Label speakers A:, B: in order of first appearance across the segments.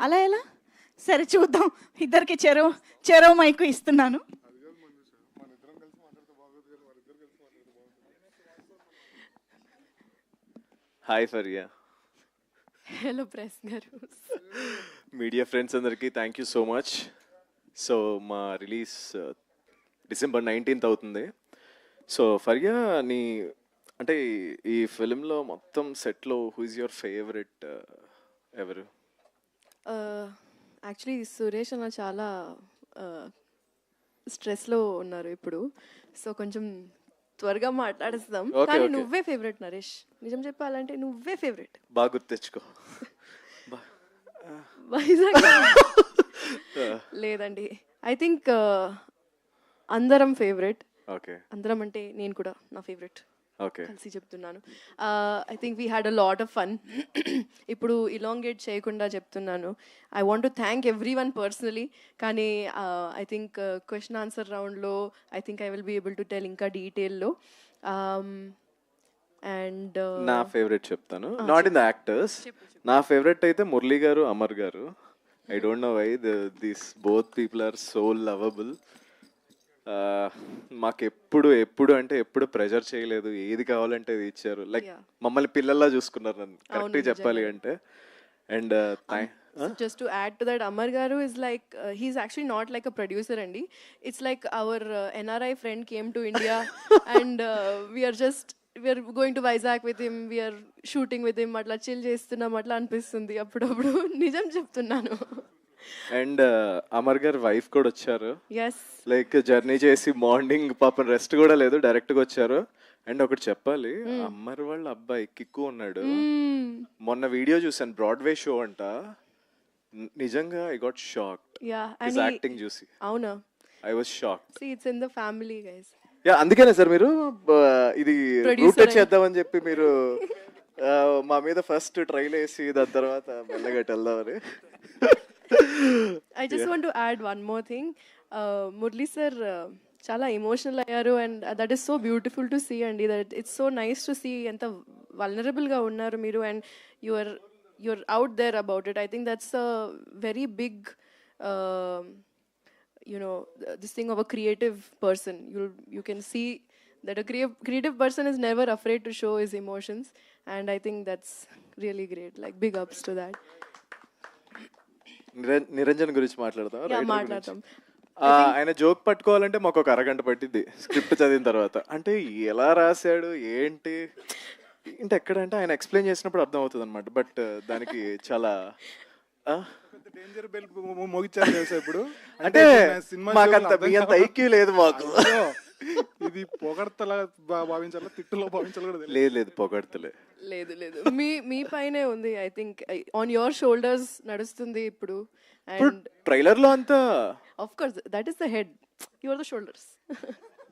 A: అలా ఎలా? సరే చూద్దాం. ఇద్దరికి చెరో మైకు ఇస్తున్నాను.
B: హాయ్ ఫరియా.
C: హలో ప్రెస్ గారు.
B: మీడియా ఫ్రెండ్స్ అందరికీ thank you so much. So మా రిలీజ్ December 19th అవుతుంది. సో ఫరియా, నీ అంటే ఈ ఫిలింలో మొత్తం సెట్లో హూ ఇస్ యువర్ ఫేవరెట్ ఎవరు?
C: యాక్చువల్లీ సురేష్ అన్న చాలా స్ట్రెస్లో ఉన్నారు ఇప్పుడు, సో కొంచెం త్వరగా మాట్లాడేస్తాం. కానీ నువ్వే ఫేవరెట్ నరేష్, నిజం చెప్పాలంటే నువ్వే ఫేవరెట్.
B: బాగా గుర్తు తెచ్చుకో.
C: వైజాగ్ లేదండి, ఐ థింక్ అందరం ఫేవరెట్.
B: ఓకే,
C: అందరం అంటే నేను కూడా నా ఫేవరెట్
B: ఓకే
C: కలిసి చెప్తున్నాను. I think we had a lot of fun. ఇప్పుడు ఇలాంగేట్ చేయకుండా చెప్తున్నాను, I want to thank everyone personally. కానీ ఐ థింక్ క్వశ్చన్ ఆన్సర్ రౌండ్లో I think I will be able to tell ఇంకా డీటెయిల్లో. అండ్
B: నా ఫేవరెట్ చెప్తాను, నాట్ ఇన్ ద యాక్టర్స్. నా ఫేవరెట్ అయితే Murali garu, Amar garu. I don't know why this both people are so lovable. మాకు ఎప్పుడు అంటే ఎప్పుడు ప్రెజర్ చేయలేదు, ఏది కావాలంటే అది ఇచ్చారు. లైక్ మమ్మల్ని పిల్లల్లా చూసుకున్నారు నన్ను, కరెక్ట్గా చెప్పాలి అంటే. And
C: just to add to that, Amar Garu is like, he's actually not like a producer, Andy. It's like our NRI friend came to India and we are going to Vizag with him, we are shooting with him, atla chill చేస్తున్నాం అట్లా అనిపిస్తుంది అప్పుడప్పుడు. నిజం చెప్తున్నాను.
B: And Amar గారు wife కూడా వచ్చారు.
C: Yes,
B: like journey చేసి మార్నింగ్ పాపం రెస్ట్ కూడా లేదు, డైరెక్ట్గా వచ్చారు. అండ్ ఒకటి చెప్పాలి, అమ్మర్ వాళ్ళ అబ్బాయి కిక్కు ఉన్నాడు. మొన్న వీడియో చూసాను, బ్రాడ్వే షో అంట. నిజంగా I got shocked his acting చూసి.
C: అవునా?
B: I was shocked.
C: See, it's in the family, guys.
B: Yeah, అందుకనే సార్ మీరు ఇది రూటెడ్ చేద్దామని చెప్పి మీరు మా మీద ఫస్ట్ ట్రైల్ వేసి దాని తర్వాత మెల్లగట్టి వెళ్దామని.
C: I just want to add one more thing. Murli sir చాలా ఎమోషనల్ అయ్యారు, and that is so beautiful to see అండి. That it's so nice to see ఎంత వల్నరబుల్గా ఉన్నారు మీరు, and you're out there about it. I think that's a very big this thing of a creative person. You can see that a creative person is never afraid to show his emotions, and I think that's really great. Like, big ups to that.
B: Niranjan గురించి మాట్లాడతాం.
C: మాట్లాడతాం.
B: ఆయన joke పట్టుకోవాలంటే మాకు ఒక అరగంట పట్టింది script చదివిన తర్వాత. అంటే ఎలా రాశాడు ఏంటి అంటే ఎక్కడంటే ఆయన ఎక్స్ప్లెయిన్ చేసినప్పుడు అర్థం అవుతుంది అనమాట. బట్ దానికి చాలా
D: డేంజర్ బెల్ మోగించారు ఇప్పుడు.
B: అంటే మాకంత మీ అంత ఐక్యూ లేదు మాకు.
D: ఇది పొగడతలా భావించాలా, తిట్టులో భావించాలి కూడా
B: లేదు, పొగడతలే
C: లేదు, మీ పైనే ఉంది. I think on your shoulders నడుస్తుంది ఇప్పుడు. అండ్
B: ట్రైలర్ లో అంతా
C: of course that is the head, you are the shoulders.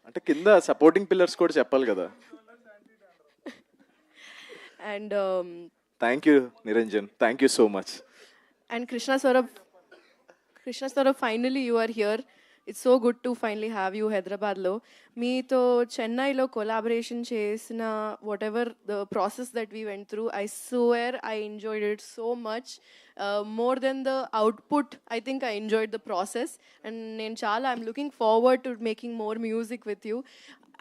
B: అంటే కింద సపోర్టింగ్ పిల్లర్స్ కూడా చెప్పాలి కదా.
C: And
B: thank you Niranjan, thank you so much.
C: And Krishna Saurabh, finally you are here. It's so good to finally have you హైదరాబాద్లో. మీతో చెన్నైలో collaboration చేసిన whatever the process that we went through, I swear I enjoyed it so much. More than the output, I think I enjoyed the process. And నేను చాలా I'm looking forward to making more music with you.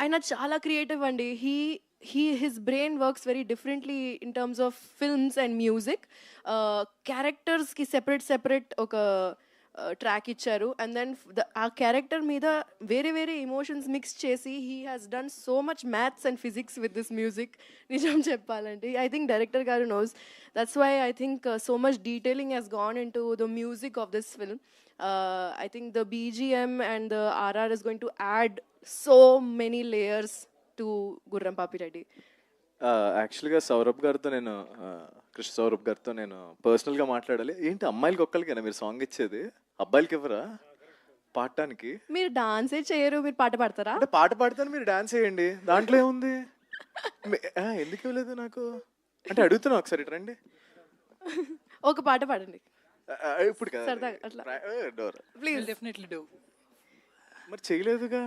C: ఆయన చాలా creative అండి. his brain works very differently in terms of films and music. Characters ki separate oka track icharu, and then aa character meeda very emotions mix chesi he has done so much maths and physics with this music. Nijam cheppalante I think director garu knows. That's why I think so much detailing has gone into the music of this film. I think the BGM and the RR is going to add so many layers to గుర్రం పాపిరెడ్డి.
B: యాక్చువల్గా సౌరభ్ గారితో నేను కృష్ణ సౌరభ్ గారితో నేను పర్సనల్గా మాట్లాడాలి. ఏంటి అమ్మాయిలకి ఒక్కరికైనా మీరు సాంగ్ ఇచ్చేది, అబ్బాయిలకి ఎవరా పాడటానికి?
C: మీరు డాన్సే చేయరు, మీరు పాట పాడతారా?
B: అంటే పాట పాడతాను, మీరు డాన్స్ చేయండి, దాంట్లో ఏముంది? ఎందుకు ఇవ్వలేదు నాకు అంటే అడుగుతున్నా. ఒకసారి రండి,
C: ఒక పాట పాడండి
B: ఇప్పుడు
C: సరదాగా అట్లా ప్లీజ్.
A: Definitely do.
B: మరి చేయలేదుగా.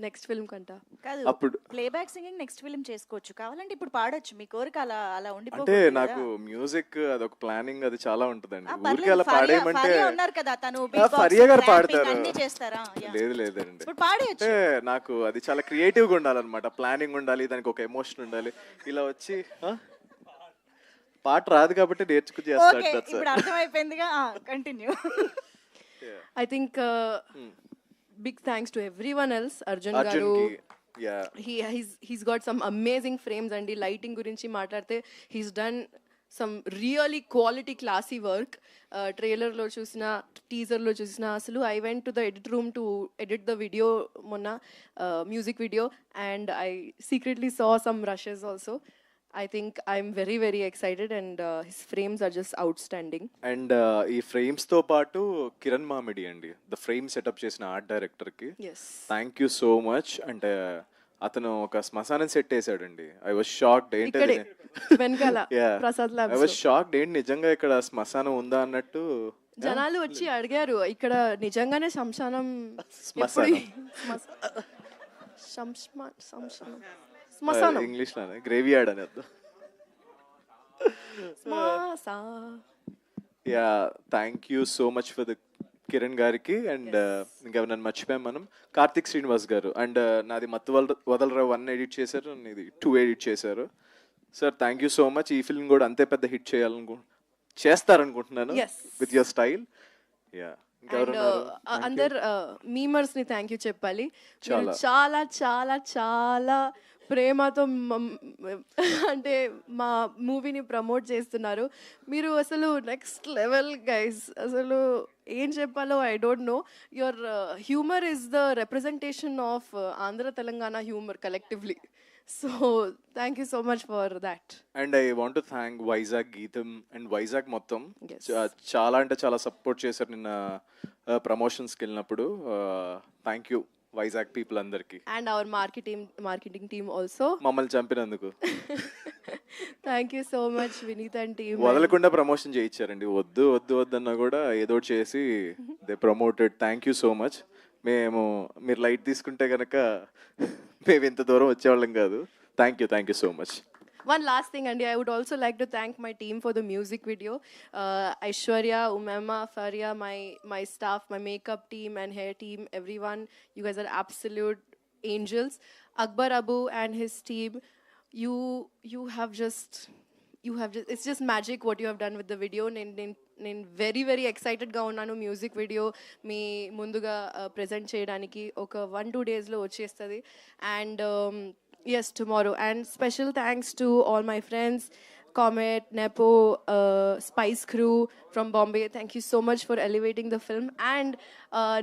C: నెక్స్ట్ ఫిల్మ్ కంటా.
A: కాదు
B: అప్పుడు
A: ప్లేబ్యాక్ సింగింగ్ నెక్స్ట్ ఫిల్మ్ చేసుకోవచ్చు, కావాలంటే ఇప్పుడు పాడొచ్చు, మీ కోరిక అలా అలా
B: అంటే
A: ఉండిపోతుంది
B: నాకు మ్యూజిక్ అదొక ప్లానింగ్ అది చాలా ఉంటుందండి. ఊరికి
A: పర్లేదు.
B: అలా పాడేయమంటే
A: ఫరియా ఉన్నారు కదా, తను
B: ఫరియా గారు పాడతారు.
A: అన్ని చేస్తారా? Yeah.
B: లేదండి,
A: ఇప్పుడు పాడేయచ్చు.
B: అంటే నాకు అది చాలా క్రియేటివ్ గా ఉండాలన్నమాట. ప్లానింగ్ ఉండాలి, దానికి ఒక ఎమోషన్ ఉండాలి. ఇలా వచ్చి పాట రాదు కాబట్టి నేర్చుకుని
A: ఓకే,
B: చేస్తాడు
A: ఇప్పుడు అర్థమైపోయిందిగా, continue.
C: I think big thanks to everyone else. Arjun garu,
B: అర్జున్కి yeah
C: he's got some amazing frames అండి. లైటింగ్ గురించి మాట్లాడితే he's done some really quality classy work. ట్రైలర్లో చూసిన, టీజర్లో చూసిన, అసలు I went to the edit room to edit the video మొన్న, music video, and I secretly saw some rushes also. I think I'm very, very excited, and his frames are just outstanding.
B: And ఈ frames తో పాటు కిరణ్ మామిడి అండి, the frame setup చేసిన art director కి
C: Yes.
B: Thank you so much. అంటే అతను ఒక శ్మశానం సెట్ వేసాడండి. I was shocked.
C: ఇక్కడే వెనకాల Prasad
B: I
C: labs.
B: Was shocked, ఏంటి నిజంగా ఇక్కడ శ్మశానం ఉందా అన్నట్టు.
C: జనాలు వచ్చి అడిగారు, ఇక్కడ నిజంగానే శ్మశానం
B: శ్మశానం.
C: శ్మశానం
B: ఇంగ్లీష్ లోనే గ్రేవీ యార్డ్ అని అర్థం. Yeah, thank you so much for the Kiran గారికి. అండ్ ఇంకెవరైనా మర్చిపోయాం మనం, కార్తిక్ శ్రీనివాస్ గారు. అండ్ నాది మత్తు వదలరావు 1 ఎడిట్ చేశారు, ఇది 2 ఎడిట్ చేశారు. Sir thank you so much. ఈ ఫిల్మ్ కూడా అంతే పెద్ద హిట్ చేస్తారనుకుంటున్నాను
C: Yes.
B: With your style. Yeah,
C: అందరు మీమర్స్ ని థ్యాంక్ యూ చెప్పాలి. మీరు చాలా చాలా చాలా ప్రేమతో అంటే మా మూవీని ప్రమోట్ చేస్తున్నారు. మీరు అసలు నెక్స్ట్ లెవెల్ గైస్. అసలు ఏం చెప్పాలో I don't know. Your humour is the representation of Andhra Telangana humour collectively. So thank you so much for that.
B: And I want to thank Vizag గీతం అండ్ వైజాగ్ మొత్తం.
C: Yes.
B: చాలా అంటే చాలా సపోర్ట్ చేశారు నిన్న ప్రమోషన్స్కి వెళ్ళినప్పుడు. థ్యాంక్ యూ వైజాగ్ పీపుల్ అందరికి,
C: and our marketing team also.
B: మమ్మల్ని చంపినందుకు.
C: Thank you so much Vineet and team.
B: వదలకుండా ప్రమోషన్ చేయించారండి. వద్దు వద్దు వద్దన్నా కూడా ఏదో ఒకటి చేసి they promoted. Thank you so much. మీరు లైట్ తీసుకుంటే కనుక మేము ఇంత దూరం వచ్చేవాళ్ళం కాదు. Thank you so much.
C: One last thing, Andy, I would also like to thank my team for the music video. Aishwarya, Umema, Faria, my staff, my makeup team and hair team, everyone. You guys are absolute angels. Akbar Abu and his team, you have just, it's just magic what you have done with the video. నేను very very ఎక్సైటెడ్గా ఉన్నాను. Music video మీ ముందుగా present చేయడానికి ఒక 1-2 డేస్లో వచ్చేస్తుంది. And yes, tomorrow. And special thanks to all my friends, Comet, Nepo, Spice Crew from Bombay. Thank you so much for elevating the film. And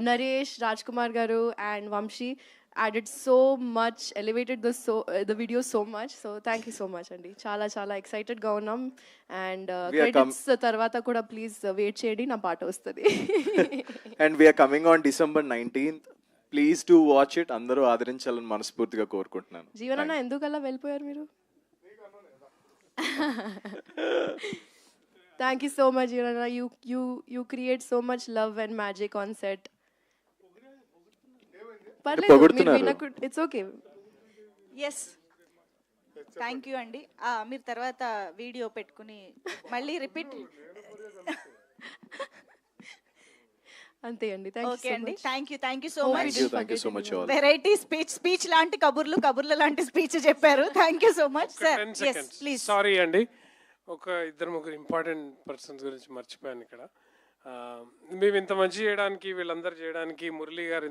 C: Naresh, Rajkumar Garu and Vamshi added so much, elevated the video so much. So thank you so much, Andy. Chala excited ga unnam. And credits tarvata kuda please wait cheyandi, na paata vastadi.
B: And we are coming on December 19th. Please do watch it. అందరూ ఆదరించాలని మనస్ఫూర్తిగా కోరుకుంటున్నాను.
C: జీవనన్న ఎందుకలా వెళ్ళిపోయారు మీరు? Thank you so much జీవనన్న. You create so much love and magic on set. పర్లేదు, it's okay.
A: Yes, thank you అండి. మీరు తర్వాత వీడియో పెట్టుకుని మళ్ళీ రిపీట్.
C: అంతే అండి.
A: ఓకే అండి, thank you so much.
B: all.
A: Variety speech లాంటి కబుర్ల లాంటి స్పీచ్ చెప్పారు. Thank you so much sir.
E: 10 seconds.
A: Please.
E: Sorry అండి, ఒక 2-3 ఇంపార్టెంట్ పర్సన్స్ గురించి మర్చిపోయాను ఇక్కడ. మేము ఇంత మంచి చేయడానికి, వీళ్ళందరూ చేయడానికి మురళి గారు